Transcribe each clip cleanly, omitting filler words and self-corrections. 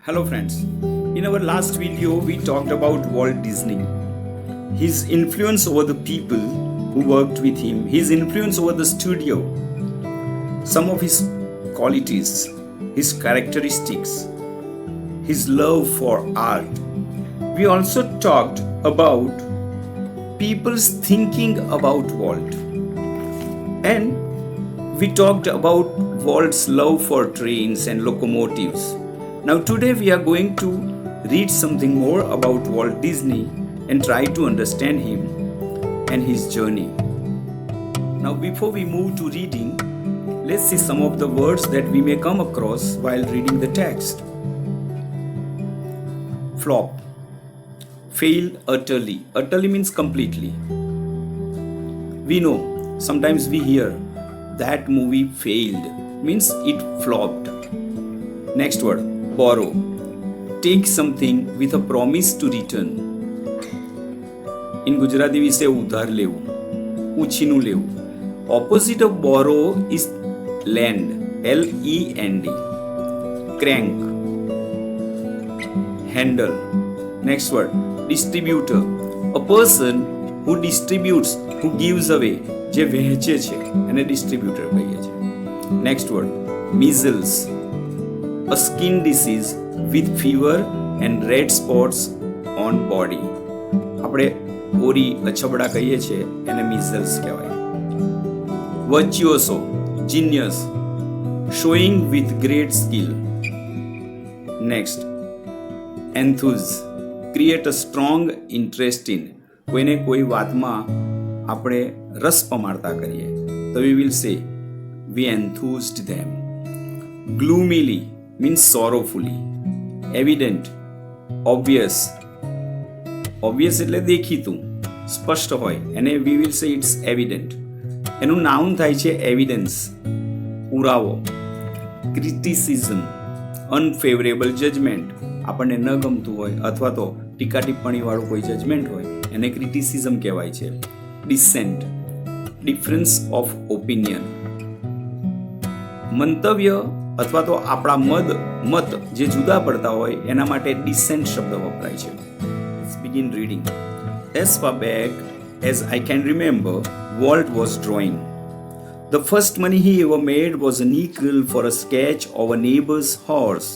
Hello friends, in our last video we talked about Walt Disney, his influence over the people who worked with him, his influence over the studio, some of his qualities, his characteristics, his love for art. We also talked about people's thinking about Walt, and we talked about Walt's love for trains and locomotives. Now today we are going to read something more about Walt Disney and try to understand him and his journey. Now before we move to reading, let's see some of the words that we may come across while reading the text. Flop. Fail utterly. Utterly means completely. We know, sometimes we hear that movie failed, means it flopped. Next word. Borrow. Take something with a promise to return. In Gujarati we say udhar levu, uchinu levu. Opposite of borrow is lend, L-E-N-D. Crank. Handle. Next word. Distributor. A person who distributes, who gives away, જે વહેંચે છે એને distributor કહીએ છીએ. Next word. Measles. A skin disease with fever and red spots on body. આપણે ઓરી અછબડા કહીએ છીએ એને measles કહેવાય. Virtuoso, genius, showing with great skill. Next, enthuse, create a strong interest in. કોઈને કોઈ વાતમાં આપણે રસ પમાડતા કરીએ તો we will say we enthused them. Gloomily means sorrowfully. Evident, obvious. Obvious એટલે દેખીતું, સ્પષ્ટ હોય એને we will say it's evident. એનું નાઉન થાય છે evidence, પુરાવો. Criticism, unfavorable judgment. આપણને ન ગમતું હોય અથવા તો ટીકા ટિપ્પણી વાળું કોઈ જજમેન્ટ હોય એને ક્રિટિસિઝમ કહેવાય છે. Dissent, difference of opinion. મંતવ્ય અથવા તો આપણા મત જે જુદા પડતા હોય એના માટે ડિસેન્ટ શબ્દ વપરાય છે. Let's begin reading. As far back as I can remember, Walt was drawing. The first money he ever made was a nickel for a sketch of a neighbor's horse.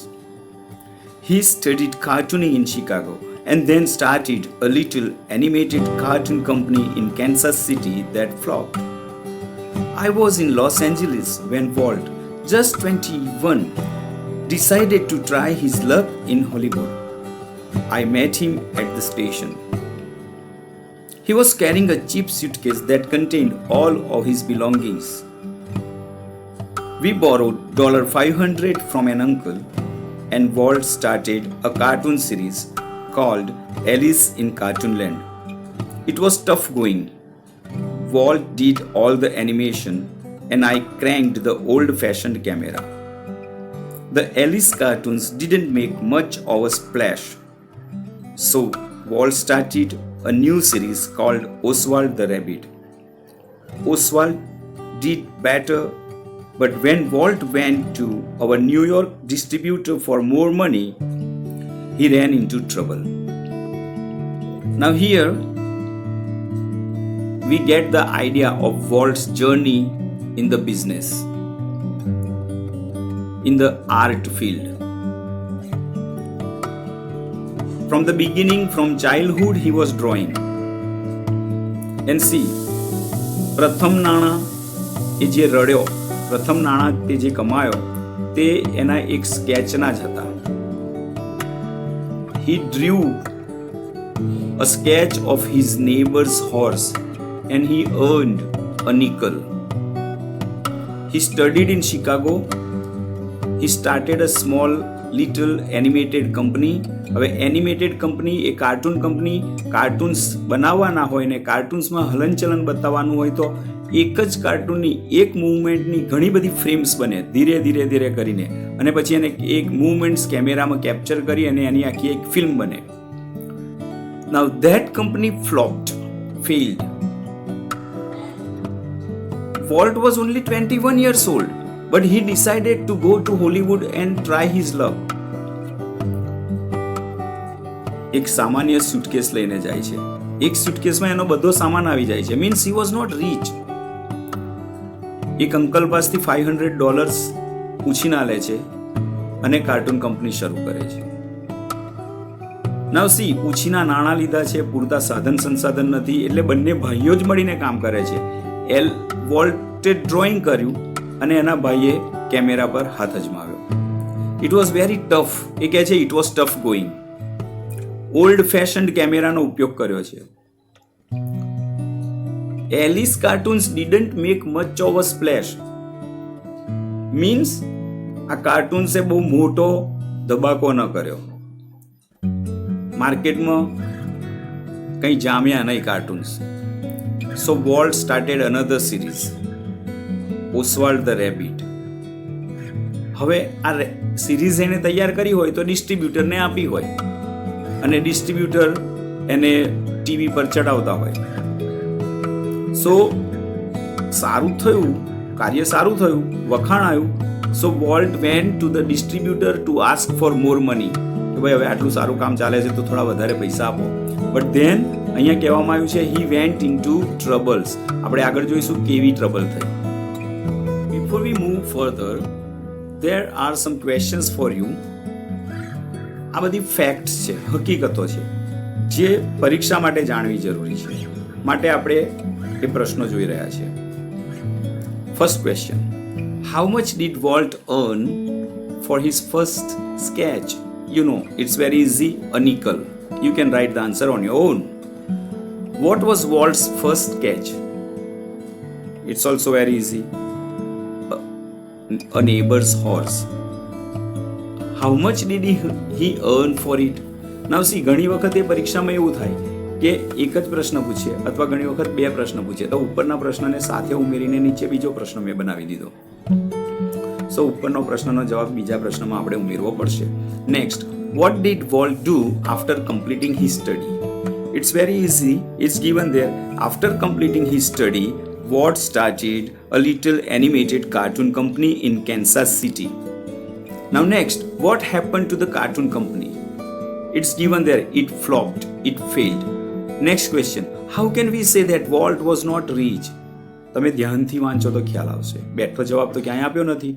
He studied cartooning in Chicago and then started a little animated cartoon company in Kansas City that flopped. I was in Los Angeles when Walt, just 21, decided to try his luck in Hollywood. I met him at the station. He was carrying a cheap suitcase that contained all of his belongings. We borrowed $500 from an uncle, and Walt started a cartoon series called Alice in Cartoonland. It was tough going. Walt did all the animation and I cranked the old-fashioned camera. The Alice cartoons didn't make much of a splash. So Walt started a new series called Oswald the Rabbit. Oswald did better, but when Walt went to our New York distributor for more money, he ran into trouble. Now here we get the idea of Walt's journey in the business, in the art field. From the beginning, from childhood, he was drawing. And see, પ્રથમ નાણાં એ જે રડ્યો, પ્રથમ નાણાં તે જે કમાયો તે એના એક સ્કેચના જ હતા. He drew a sketch of his neighbor's horse and he earned a nickel. He studied in Chicago. He started a small little animated company. હવે એનિમેટેડ કંપની એ કાર્ટૂન કંપની, કાર્ટૂન્સ બનાવવાના હોય ને કાર્ટૂન્સમાં હલનચલન બતાવવાનું હોય તો એક જ કાર્ટૂનની એક મૂવમેન્ટની ઘણી બધી ફ્રેમ્સ બને ધીરે ધીરે ધીરે કરીને અને પછી એને એક મૂવમેન્ટ્સ કેમેરામાં કેપ્ચર કરી અને એની આખી એક ફિલ્મ બને. Now that company flopped, failed. Walt was only 21 years old, but he decided to go to Hollywood and try his luck. એક સામાન્ય સુટકેસ લઈને જાય છે. એક સુટકેસમાં એનો બધો સામાન આવી જાય છે. Means he was not rich. એક અંકલ પાસેથી $500 ઉછીના લે છે અને કાર્ટૂન કંપની શરૂ કરે છે. નાવ સી, ઉછીના નાણાં લીધા છે, પૂરતા સાધન સંસાધન નથી, એટલે બંને ભાઈઓ જ મળીને કામ કરે છે. વોલ્ટે ડ્રોઈંગ કર્યું અને એના ભાઈએ કેમેરા પર હાથ અજમાવ્યો. It was very tough. એ કહે છે it was tough going. Old fashioned કેમેરાનો ઉપયોગ કર્યો છે. Alice cartoons didn't make much of a splash. Means આ કાર્ટૂન્સે બહુ મોટો ધબાકો ન કર્યો. માર્કેટમાં કંઈ જામ્યા નહીં cartoons. So Walt started another series, Oswald the rabbit. હવે આ સિરીઝ એને તૈયાર કરી હોય તો ડિસ્ટ્રીબ્યુટરને આપી હોય અને ડિસ્ટ્રીબ્યુટર એને ટીવી પર ચડાવતા હોય. સો સારું થયું, કાર્ય સારું થયું, વખાણાયું. So Walt went to the distributor to ask for more money. કે ભાઈ હવે આટલું સારું કામ ચાલે છે તો થોડા વધારે પૈસા આપો. બટ ધેન અહીંયા કહેવામાં આવ્યું છે હી વેન્ટ ઇનટુ ટ્રબલ્સ. આપણે આગળ જોઈશું કેવી ટ્રબલ થઈ. Before we move further, there are some questions for you. આ બધી ફેક્ટ્સ છે, હકીકતો છે જે પરીક્ષા માટે જાણવી જરૂરી છે. માટે આપણે એ પ્રશ્નો જોઈ રહ્યા છીએ. First question, how much did volt earn for his first sketch? You know, it's very easy, a nickel. You can write the answer on your own. What was Walt's first sketch? It's also very easy. A neighbor's horse. How much did he earn for it? Now see, ઘણી વખત એ પરીક્ષામાં એવું થાય કે એક જ પ્રશ્ન પૂછે અથવા ઘણી વખત બે પ્રશ્ન પૂછે તો ઉપરના પ્રશ્નને સાથે ઉમેરીને નીચે બીજો પ્રશ્ન મેં બનાવી દીધો. સો ઉપરનો પ્રશ્નનો જવાબ બીજા પ્રશ્નમાં આપણે ઉમેરવો પડશે. Next, what did Walt do after completing his study? It's very easy. It's given there. After completing his study, Walt started a little animated cartoon company in Kansas City. Now next, what happened to the cartoon company? It's given there. It flopped. It failed. Next question, how can we say that Walt was not rich? તમે ધ્યાનથી વાંચો તો ખ્યાલ આવશે. બેઠો જવાબ તો ક્યાંય આપ્યો નથી.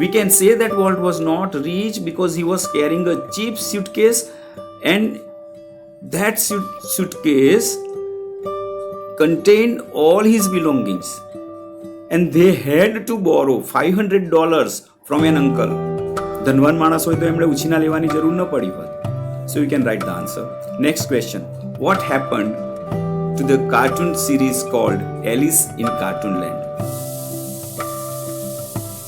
We can say that Walt was not rich because he was carrying a cheap suitcase and that suitcase contained all his belongings and they had to borrow $500 from an uncle. ધનવાન માણસ હોય તો એમણે ઉછીના લેવાની જરૂર ન પડી હોત. So you can write the answer. Next question, what happened to the cartoon series called Alice in Cartoonland?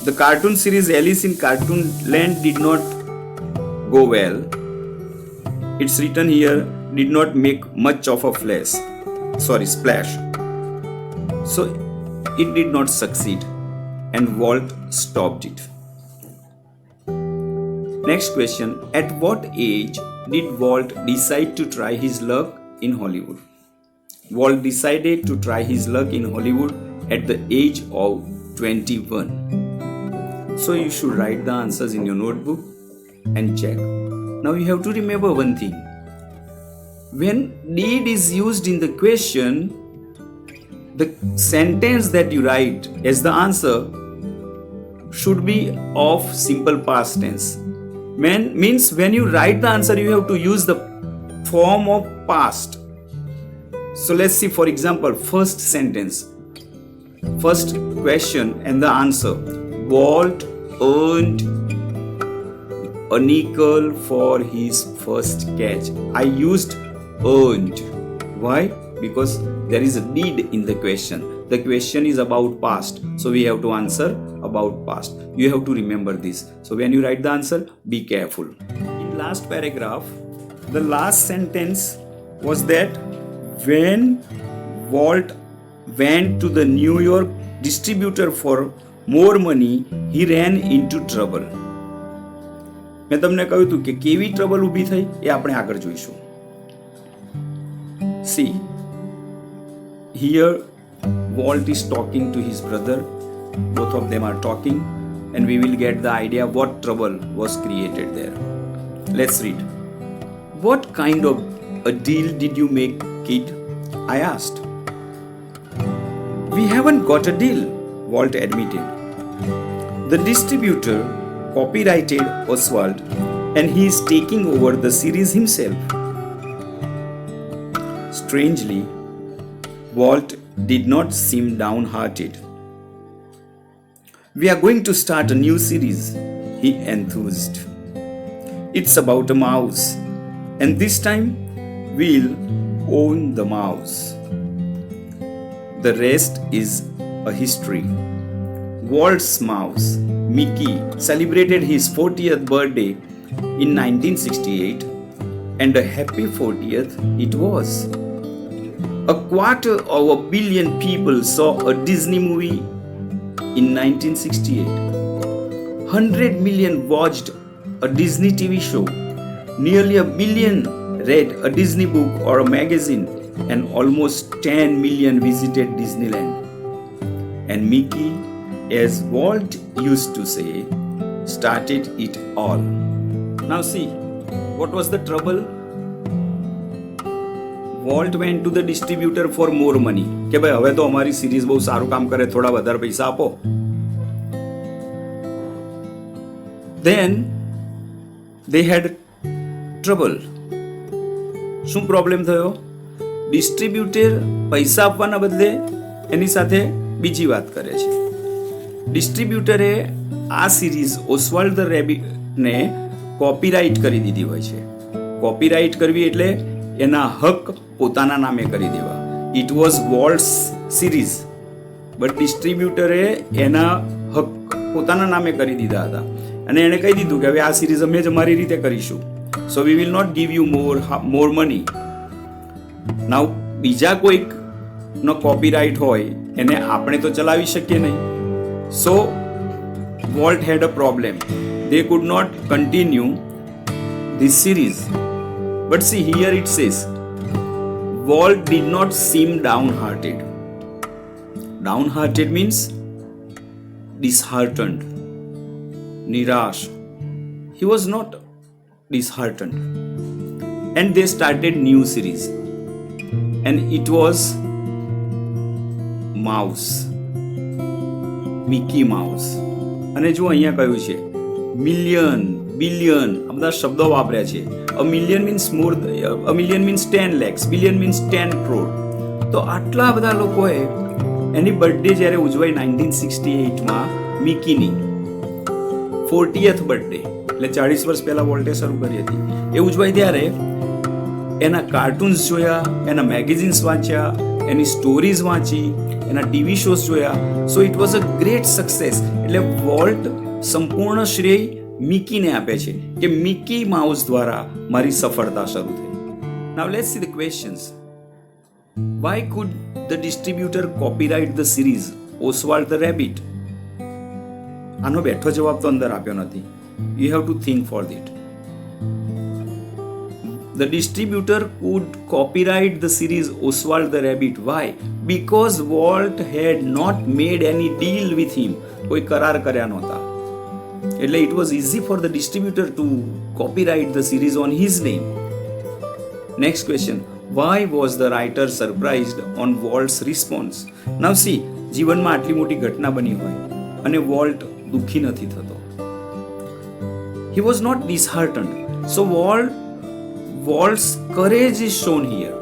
The cartoon series Alice in Cartoonland did not go well. It's written here, did not make much of a splash. So it did not succeed and Walt stopped it. Next question, at what age did Walt decide to try his luck in Hollywood? Walt decided to try his luck in Hollywood at the age of 21. So you should write the answers in your notebook and check. Now you have to remember one thing. When did is used in the question, the sentence that you write as the answer should be of simple past tense. Means when you write the answer, you have to use the form of past. So let's see, for example, first sentence, first question and the answer. Walt earned a nickel for his first catch. I used earned. Why? Because there is a did in the question. The question is about past. So we have to answer about past. You have to remember this. So when you write the answer, be careful. In last paragraph, the last sentence was that when Walt went to the New York distributor for more money, he ran into trouble. મેં તમને કહ્યું હતું કે કેવી trouble ઊભી થઈ એ આપણે આગળ જોઈશું. See, here Walt is talking to his brother. Both of them are talking and we will get the idea what trouble was created there. Let's read. What kind of a deal did you make, kid? I asked. We haven't got a deal, Walt admitted. The distributor copyrighted Oswald and he is taking over the series himself. Strangely, Walt did not seem downhearted. We are going to start a new series, he enthused. It's about a mouse, and this time we'll own the mouse. The rest is a history. Walt's mouse, Mickey, celebrated his 40th birthday in 1968, and a happy 40th it was. 250 million people saw a Disney movie in 1968. 100 million watched a Disney TV show. Nearly 1 billion read a Disney book or a magazine, and almost 10 million visited Disneyland. And Mickey, as Walt used to say, started it all. Now see, what was the trouble? Walt went to the distributor for more money. કે ભાઈ હવે તો અમારી series બહુ સારું કામ કરે, થોડા વધારે પૈસા આપો. Then they had trouble. શું પ્રોબ્લેમ થયો? ડિસ્ટ્રીબ્યુટર પૈસા આપવાના બદલે એની સાથે બીજી વાત કરે છે. ડિસ્ટ્રીબ્યુટરે આ સિરીઝ ઓસ્વાલ્ડ ધ રેબિટને કોપીરાઇટ કરી દીધી હોય છે. કોપીરાઇટ કરવી એટલે એના હક પોતાના નામે કરી દેવા. ઇટ વોઝ વોલ્ટ્સ સિરીઝ, બટ ડિસ્ટ્રીબ્યુટરે એના હક પોતાના નામે કરી દીધા હતા અને એણે કહી દીધું કે હવે આ સિરીઝ અમે જ અમારી રીતે કરીશું. So we will not give you more money. Now બીજા કોઈકનો કોપીરાઇટ હોય એને આપણે તો ચલાવી શકીએ નહીં. So Walt had a problem. They could not continue this series. But see, here it says, Walt did not seem downhearted. Downhearted means disheartened, nirash. He was not disheartened. And they started new series. And it was Mouse. Mickey Mouse. અને જો અહીંયા કહ્યું છે million, billion, આ બધા શબ્દો વાપર્યા છે. A million means 10 lakhs, billion means 10 crore. તો આટલા બધા લોકોએ એની બર્થડે જ્યારે ઉજવાઈ 1968માં મિકીની 40th બર્થડે, એટલે 40 વર્ષ પહેલા વોલ્ટે શરૂ કરી હતી, એ ઉજવાઈ ત્યારે એના કાર્ટૂન્સ જોયા, એના મેગેઝિન્સ વાંચ્યા, એની સ્ટોરીઝ વાંચી, એના ટીવી શોઝ જોયા. So it was a great success. એટલે વોલ્ટ સંપૂર્ણ શ્રેય મિકીને આપે છે કે મિકી માઉસ દ્વારા મારી સફળતા શરૂ થઈ. Now let's see the questions. Why could the distributor copyright the series Oswald the Rabbit? આનો બેઠો જવાબ તો અંદર આપ્યો નથી. You have to think for it. The distributor could copyright the series Oswald the Rabbit. Why? Because Walt had not made any deal with him. કોઈ કરાર કર્યા નહોતા. એટલે it was easy for the distributor to copyright the series on his name. Next question. Why was the writer surprised on Walt's response? Now see, જીવનમાં આટલી મોટી ઘટના બની હોય અને વોલ્ટ દુઃખી નથી થતો. He was not disheartened. So Walt's courage is shown here.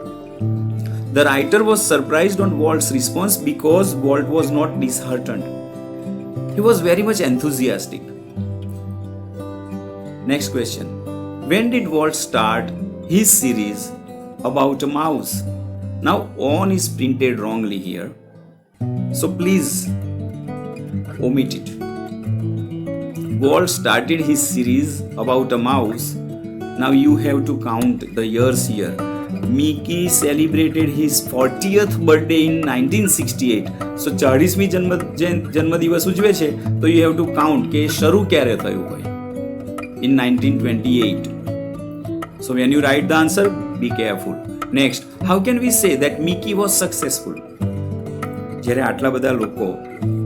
The writer was surprised on Walt's response because Walt was not disheartened. He was very much enthusiastic. Next question. When did Walt start his series about a mouse? Now on is printed wrongly here, so please omit it. Walt started his series about a mouse. Now you have to count the years here. Mickey celebrated his 40th birthday in 1968. So 40મી જન્મદિવસ ઉજવે છે તો you have to count કે શરૂ ક્યારે થયું હોય. In 1928. So when you write the answer, be careful. Next, how can we say that Mickey was successful? જ્યારે આટલા બધા લોકો,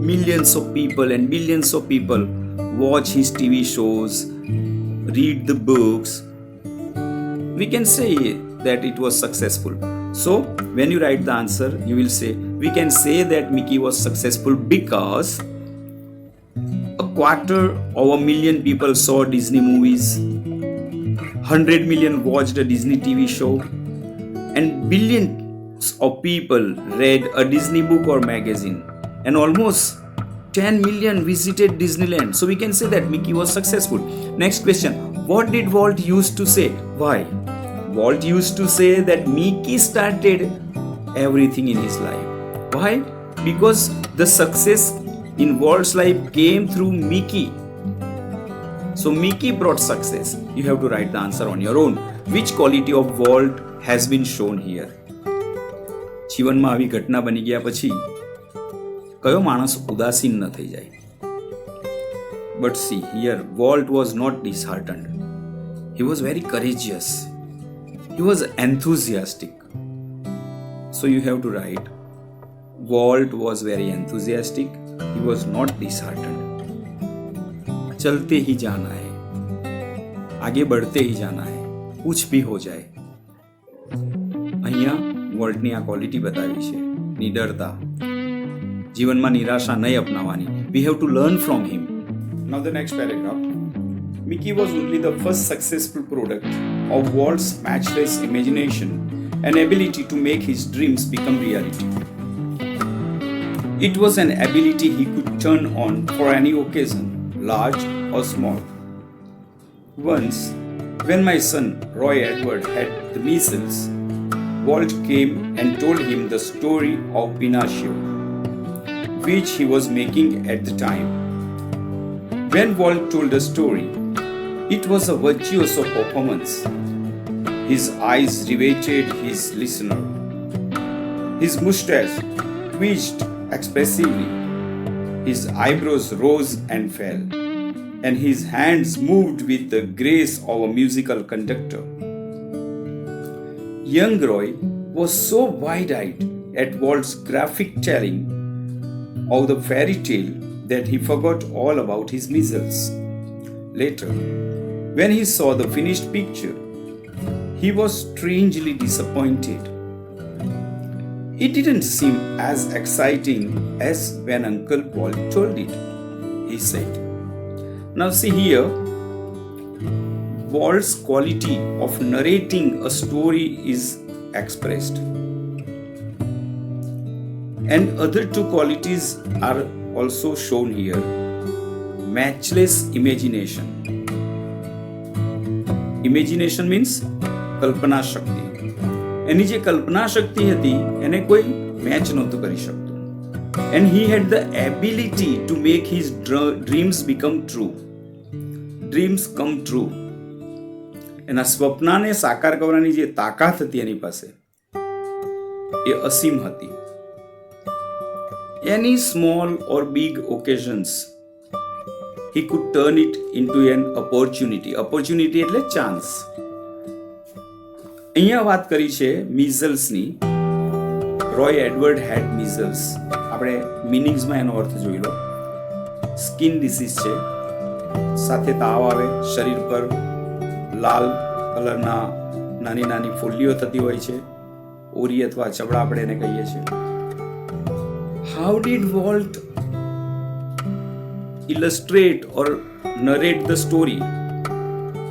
millions of people and billions of people watch his TV shows, read the books, we can say that it was successful. So when you write the answer, you will say, we can say that Mickey was successful because 250,000 people saw Disney movies, 100 million watched a Disney TV show, and billions of people read a Disney book or magazine, and almost 10 million visited Disneyland. So we can say that Mickey was successful. Next question. What did Walt used to say? Why? Walt used to say that Mickey started everything in his life. Why? Because the success in Walt's life came through Mickey. So Mickey brought success. You have to write the answer on your own. Which quality of Walt has been shown here? જીવનમાં આવી ઘટના બની ગયા પછી કયો માણસ ઉદાસીન ન થઈ જાય? But see here, Walt was not disheartened. He was very courageous. He was enthusiastic. So you have to write, Walt was very enthusiastic. He was not disheartened. चलते ही जाना है, आगे बढ़ते ही जाना है, कुछ भी हो जाए. અહીંયા વોલ્ટની આ ક્વોલિટી બતાવી છે, નિડરતા, જીવનમાં નિરાશા નહીં અપનાવવાની. We have to learn from him. Now the next paragraph. Mickey was only the first successful product of Walt's matchless imagination and ability to make his dreams become reality. It was an ability he could turn on for any occasion, large or small. Once, when my son Roy Edward had the measles, Walt came and told him the story of Pinocchio, which he was making at the time. When Walt told the story, it was a virtuoso performance. His eyes riveted his listener. His mustache twitched expressively. His eyebrows rose and fell, and his hands moved with the grace of a musical conductor. Young Roy was so wide-eyed at Walt's graphic telling of the fairy tale that he forgot all about his measles. Later, when he saw the finished picture, he was strangely disappointed. It didn't seem as exciting as when Uncle Walt told it, he said. Now see here, Walt's quality of narrating a story is expressed. And other two qualities are also shown here. Matchless imagination. Imagination means કલ્પના શક્તિ. એની જે કલ્પના શક્તિ હતી એને કોઈ match નહોતું કરી શકતું. And he had the ability to make his dreams become true. Dreams come true. એના સ્વપ્નને સાકાર કરવાની જે તાકાત હતી એની પાસે એ અસીમ હતી. Any small or big occasions, he could turn it into an opportunity. Opportunity એટલે chance. અહીંયા વાત કરી છે measlesની. Roy Edward had measles. આપણે મિનિંગ્સમાં એનો અર્થ જોઈ લો. સ્કિન ડિસીઝ છે, સાથે તાવ આવે, શરીર પર લાલ કલરના નાની નાની ફોલ્લીઓ થતી હોય છે, ઓરી અથવા ચબડા આપણે એને કહીએ છીએ. How did Walt illustrate or narrate the story?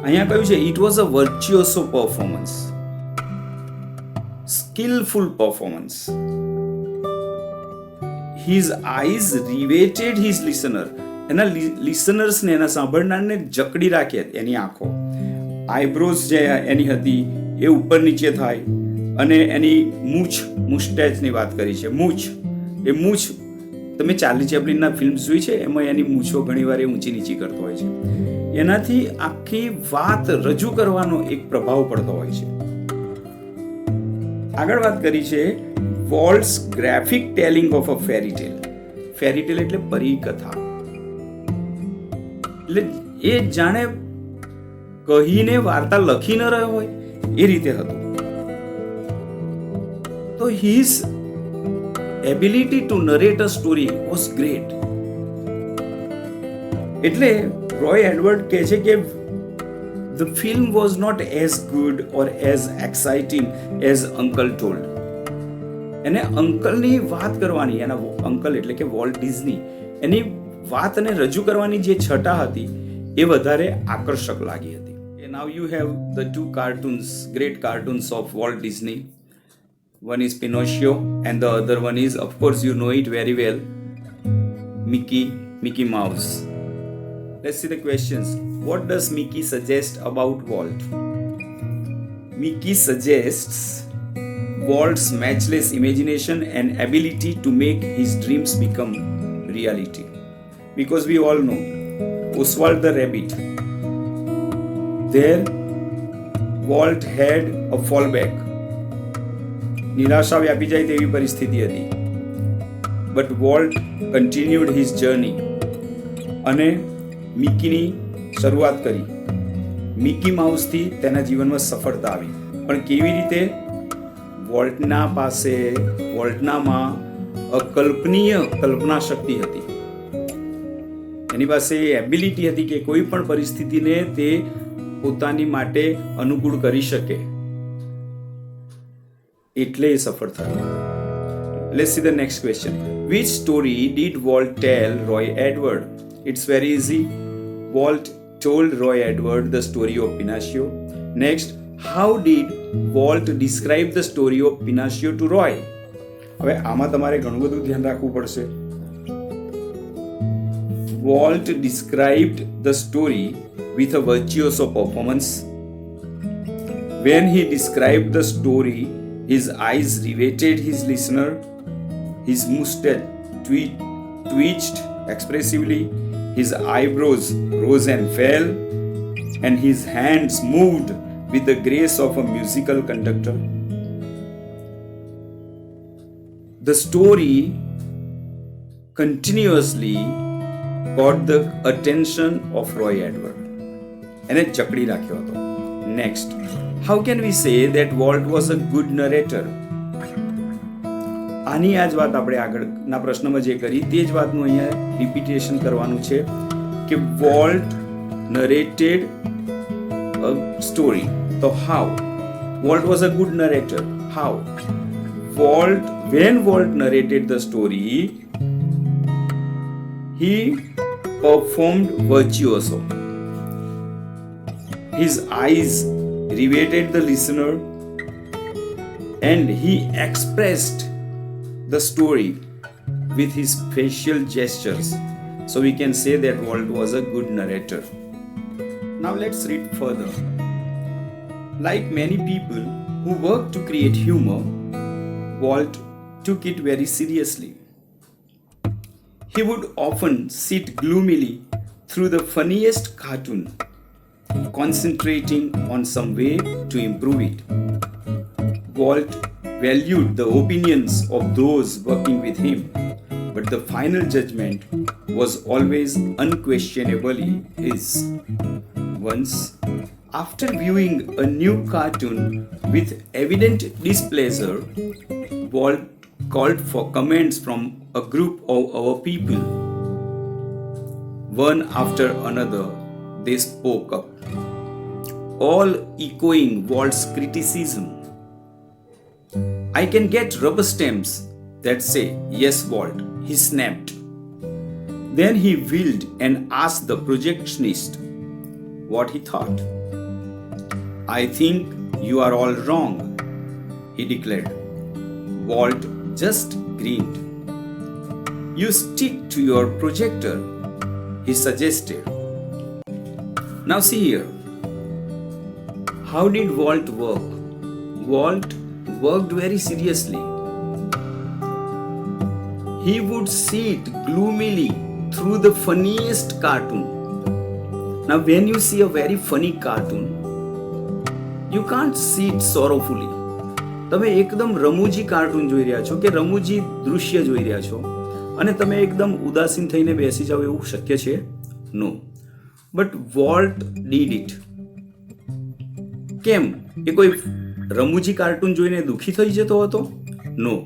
અહીંયા કહ્યું છે it was a virtuoso performance, skillful performance. His eyes riveted his listener. એના લિસનર્સને, એના સાંભળનારને જકડી રાખે એની આંખો. આઈબ્રોઝ જે એની હતી એ ઉપર નીચે થાય, અને એની મુસ્ટેચની વાત કરી છે. એ મૂછ તમે ચાર્લી ચેપ્લિનના ફિલ્મ્સ જોઈ છે, એમાં એની મૂછો ઘણીવાર એ ઊંચી નીચી કરતો હોય છે. એનાથી આખી વાત રજૂ કરવાનો એક પ્રભાવ પડતો હોય છે. આગળ વાત કરી છે વોલ્ટ્સ ગ્રાફિક ટેલિંગ ઓફ અ ફેરી ટેલ. ફેરી ટેલ એટલે પરીકથા. એટલે એ જાણે કહીને વાર્તા લખી ન રહ્યો હોય એ રીતે હતું. તો his ability to narrate a story was great. એટલે રોય એડવર્ડ કહે છે કે the film was not as good or as exciting as uncle told. એને અંકલની વાત કરવાની, એના અંકલ એટલે કે વોલ્ટ ડિઝની, એની વાતને રજૂ કરવાની જે છટા હતી એ વધારે આકર્ષક લાગી હતી. Now you have the two cartoons, great cartoons of Walt Disney. One is Pinocchio and the other one is, of course you know it very well, Mickey Mouse. Let's see the questions. What does Mickey suggest about Walt? Mickey suggests Walt's matchless imagination and ability to make his dreams become reality. Because we all know Oswald the Rabbit. There Walt had a fallback. નિરાશા વ્યાપી જાય તેવી પરિસ્થિતિ હતી. But Walt continued his journey અને મિકીની શરૂઆત કરી. Mickey માઉસથી તેના જીવનમાં સફળતા આવી. પણ કેવી રીતે? વોલ્ટનામાં અકલ્પનીય કલ્પના શક્તિ હતી. એની પાસે એબિલિટી હતી કે કોઈ પણ પરિસ્થિતિને તે પોતાની માટે અનુકૂળ કરી શકે, એટલે એ સફળ થયો. Let's see the next question. Which story did Walt tell Roy Edward? It's very easy. Walt told Roy Edward the story of Pinocchio. Next, how did Walt describe the story of Pinocchio to Roy? હવે આમાં તમારે ઘણું બધું ધ્યાન રાખવું પડશે. Walt described the story with a virtuoso performance. When he described the story, his eyes riveted his listener, his mustache twitched expressively, his eyebrows rose and fell, and his hands moved with the grace of a musical conductor. The story continuously caught the attention of Roy Edward. એને જકડી રાખ્યો હતો. Next, how can we say that Walt was a good narrator? આની આ જ વાત આપણે આગળના પ્રશ્નમાં જે કરી તે જ વાતનું અહીંયા રિપીટેશન કરવાનું છે કે Walt narrated a story. So how? Walt was a good narrator. How? When Walt narrated the story, he performed virtuoso. His eyes riveted the listener and he expressed the story with his facial gestures. So we can say that Walt was a good narrator. Now let's read further. Like many people who work to create humor, Walt took it very seriously. He would often sit gloomily through the funniest cartoon, concentrating on some way to improve it. Walt valued the opinions of those working with him, but the final judgment was always unquestionably his. Once, after viewing a new cartoon with evident displeasure, Walt called for comments from a group of our people. One after another, they spoke up, all echoing Walt's criticism. I can get rubber stamps that say, "Yes, Walt," he snapped. Then he wheeled and asked the projectionist what he thought. "I think you are all wrong," he declared. Walt just grinned. "You stick to your projector," he suggested. Now see here. How did Walt work? Walt worked very seriously. He would sit gloomily through the funniest cartoon. Now when you see a very funny cartoon, you can't sit sorrowfully. તમે એકદમ રમૂજી cartoon જોઈ રહ્યા છો કે રમૂજી દૃશ્ય જોઈ રહ્યા છો અને તમે એકદમ ઉદાસીન થઈને બેસી જાઓ એવું શક્ય છે? No. But Walt did it. કેમ? એ કોઈ રમૂજી કાર્ટૂન જોઈને દુઃખી થઈ જતો હતો? નો.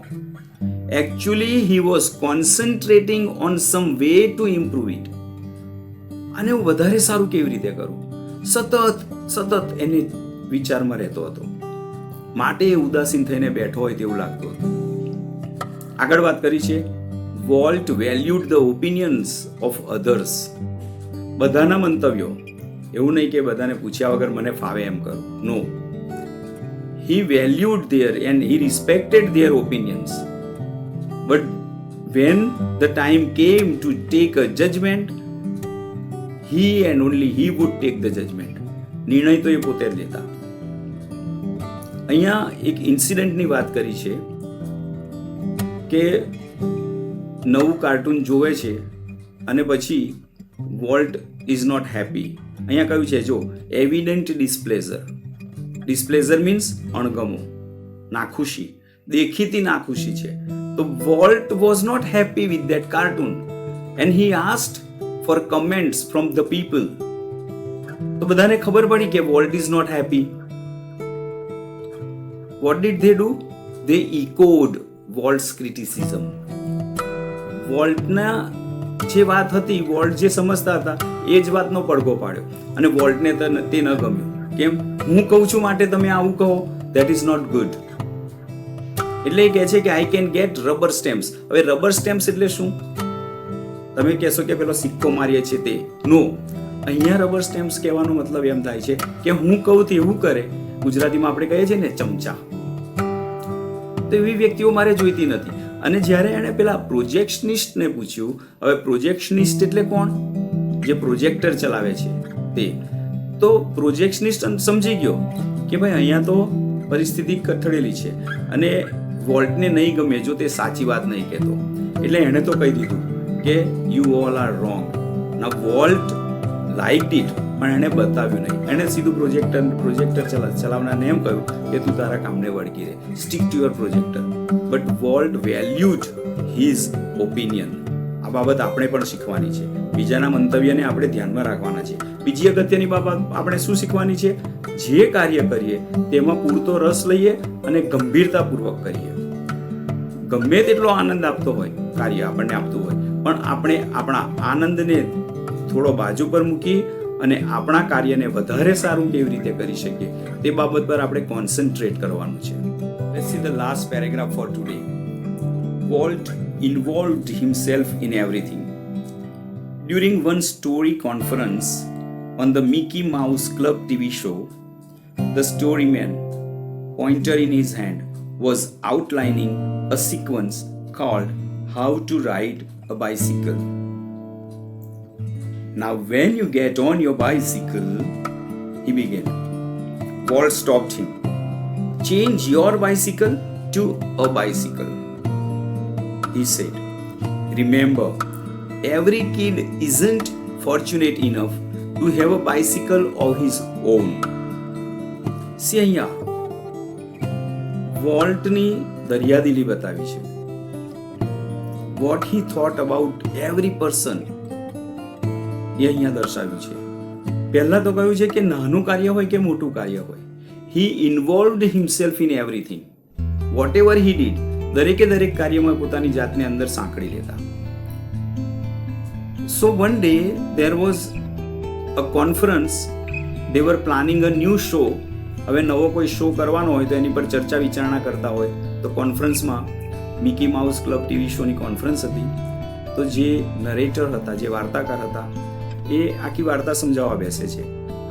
Actually, he was concentrating on some way to improve it. આને હું વધારે સારું કેવી રીતે કરું? સતત સતત એને વિચારમાં રહેતો હતો, માટે એ ઉદાસીન થઈને બેઠો હોય તેવું લાગતું હતું. આગળ વાત કરી છે, volt valued the opinions of others. બધાના મંતવ્યો, એવું નહીં કે બધાને પૂછ્યા વગર મને ફાવે એમ કરો, નો. He valued their and he respected their opinions. But when the time came to take a judgment, he and only he would take the judgment. નિર્ણય તો એ પોતે જ લેતા. અહીંયા એક ઇન્સિડન્ટની વાત કરી છે કે નવું કાર્ટૂન જોવે છે અને પછી વોલ્ટ ઇઝ નોટ હેપી. અહીંયા કહ્યું છે, જો એવિડન્ટ ડિસ્પ્લેઝર. ડિસ્પ્લેઝર મીન્સ અણગમો, નાખુશી, દેખીતી નાખુશી છે. તો Walt was not happy with that cartoon and he asked for comments from the people. તો બધાને ખબર પડી કે Walt is not happy. What did they do? They echoed Walt's criticism. વોલ્ટના જે વાત હતી, વોલ્ટ જે સમજતા હતા એ જ વાતનો પડઘો પાડ્યો અને વોલ્ટને તે ન ગમ્યું. કેમ? હું કહું છું માટે તમે આવું કહો, ધેટ ઇઝ નોટ ગુડ. એટલે એ કહે છે કે I can get rubber stamps. હવે રબર સ્ટેમ્પ્સ એટલે શું? તમે કહેશો કે પેલો સિક્કો મારીએ છીએ તે. નો, અહીંયા રબર સ્ટેમ્પ્સ કહેવાનો મતલબ એમ થાય છે કે હું કહું તો એવું કરે. ગુજરાતીમાં આપણે કહીએ છીએ ને ચમચા. તો એવી વ્યક્તિઓ મારે જોઈતી નથી. અને જ્યારે એણે પેલા પ્રોજેક્શનિસ્ટને પૂછ્યું, હવે પ્રોજેક્શનિસ્ટ એટલે કોણ? જે પ્રોજેક્ટર ચલાવે છે તે. તો પ્રોજેક્શનિસ્ટ સમજી ગયો કે ભાઈ અહીંયા તો પરિસ્થિતિ કઠડેલી છે અને વોલ્ટને નહીં ગમે જો તે સાચી વાત નહીં કહેતો. એટલે એણે તો કહી દીધું કે યુ ઓલ આર રોંગ. ના, વોલ્ટ લાઇક્ડ ઇટ, પણ એણે બતાવ્યું નહીં. એણે સીધું પ્રોજેક્ટર ચલાવનારને એમ કહ્યું કે તું તારા કામને વળગી રહે, stick to your projector. But volt valued his opinion. આ બાબત આપણે પણ શીખવાની છે. બીજાના મંતવ્યને આપણે ધ્યાનમાં રાખવાના છે. બીજી અગત્યની બાબત આપણે શું શીખવાની છે? જે કાર્ય કરીએ તેમાં પૂરતો રસ લઈએ અને ગંભીરતાપૂર્વક કરીએ. ગમે તેટલો આનંદ આપતો હોય કાર્ય આપણને આપતું હોય, પણ આપણે આપણા આનંદને થોડો બાજુ પર મૂકી અને આપણા કાર્યને વધારે સારું કેવી રીતે કરી શકીએ તે બાબત પર આપણે કોન્સન્ટ્રેટ કરવાનું છે. Let's see the last paragraph for today. Walt involved himself in everything. During one story conference on the Mickey Mouse Club TV show, the storyman, pointer in his hand, was outlining a sequence called How to Ride a Bicycle. Now, when you get on your bicycle, he began. Walt stopped him. Change your bicycle to a bicycle, he said. Remember, every kid isn't fortunate enough to have a bicycle of his own. See અહીંયા વોલ્ટની દરિયાદિલી બતાવી છે. What he thought about every person એ અહીંયા દર્શાવ્યું છે. પહેલા તો કહ્યું છે કે નાનું કાર્ય હોય કે મોટું કાર્ય હોય, he involved himself in everything. Whatever he did, દરેકે દરેક કાર્યમાં પોતાની જાતને અંદર સાંકળી લેતા. So one day there was a conference. They were planning a new show. હવે નવો કોઈ શો કરવાનો હોય તો એની પર ચર્ચા વિચારણા કરતા હોય. તો કોન્ફરન્સમાં મિકી માઉસ ક્લબ ટીવી શોની કોન્ફરન્સ હતી. તો જે નરેટર હતા, જે વાર્તાકાર હતા, એ આખી વાર્તા સમજાવવા બેસે છે.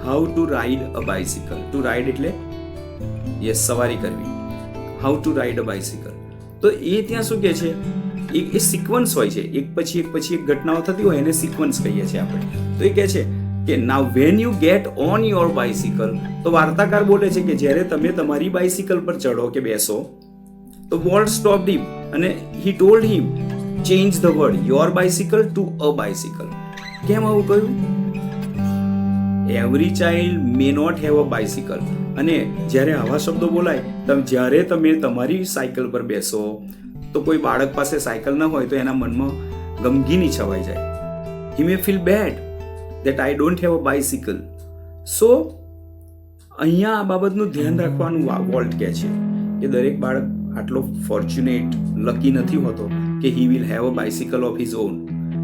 How to ride a bicycle. To ride એટલે સવારી કરવી. How to ride a bicycle. તો એ ત્યાં શું કહે છે, એ સિક્વન્સ હોય છે, એક પછી એક ઘટનાઓ થતી હોય એને સિક્વન્સ કહીએ છીએ આપણે. તો એ કહે છે કે now when you get on your bicycle. તો વાર્તાકાર બોલે છે કે જ્યારે તમે તમારી બાઇસિકલ પર ચડો કે બેસો, તો વોલ્ટ સ્ટોપ્ડ હિમ અને he told him change the word your bicycle to a bicycle. કેમ આવું કહ્યું? Every child may not have a bicycle. અને જ્યારે આવા શબ્દો બોલાય, જ્યારે તમે તમારી સાયકલ પર બેસો તો કોઈ બાળક પાસે સાયકલ ન હોય તો એના મનમાં ગમગીની છવાઈ જાય. He may feel bad that I don't have a bicycle. So અહીંયા આ બાબતનું ધ્યાન રાખવાનું વોલ્ટ કહે છે કે દરેક બાળક આટલો ફોર્ચ્યુનેટ, લકી નથી હોતો કે he will have a bicycle of his own.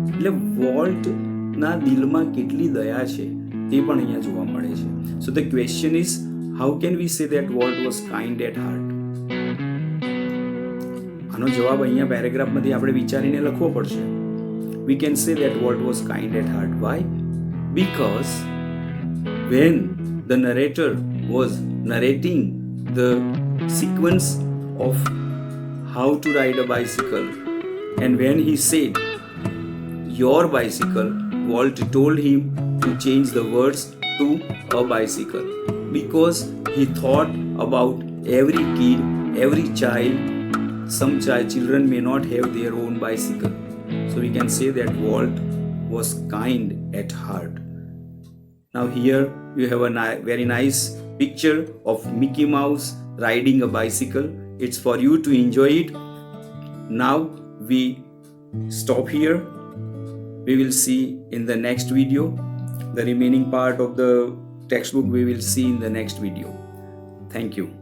એટલે વોલ્ટના દિલમાં કેટલી દયા છે તે પણ અહીંયા જોવા મળે છે. So the question is how can we say that Walt was kind at heart? આનો જવાબ અહીંયા પેરેગ્રાફમાંથી આપણે વિચારીને લખવો પડશે. We can say that Walt was kind at heart. Why? Because when the narrator was narrating the sequence of how to ride a bicycle, and when he said your bicycle, Walt told him to change the words to a bicycle, because he thought about every kid, every child. Some children may not have their own bicycle. So we can say that Walt was kind at heart. Now here you have a very nice picture of Mickey Mouse riding a bicycle. It's for you to enjoy it. Now we stop here. We will see in the next video. The remaining part of the textbook we will see in the next video. Thank you.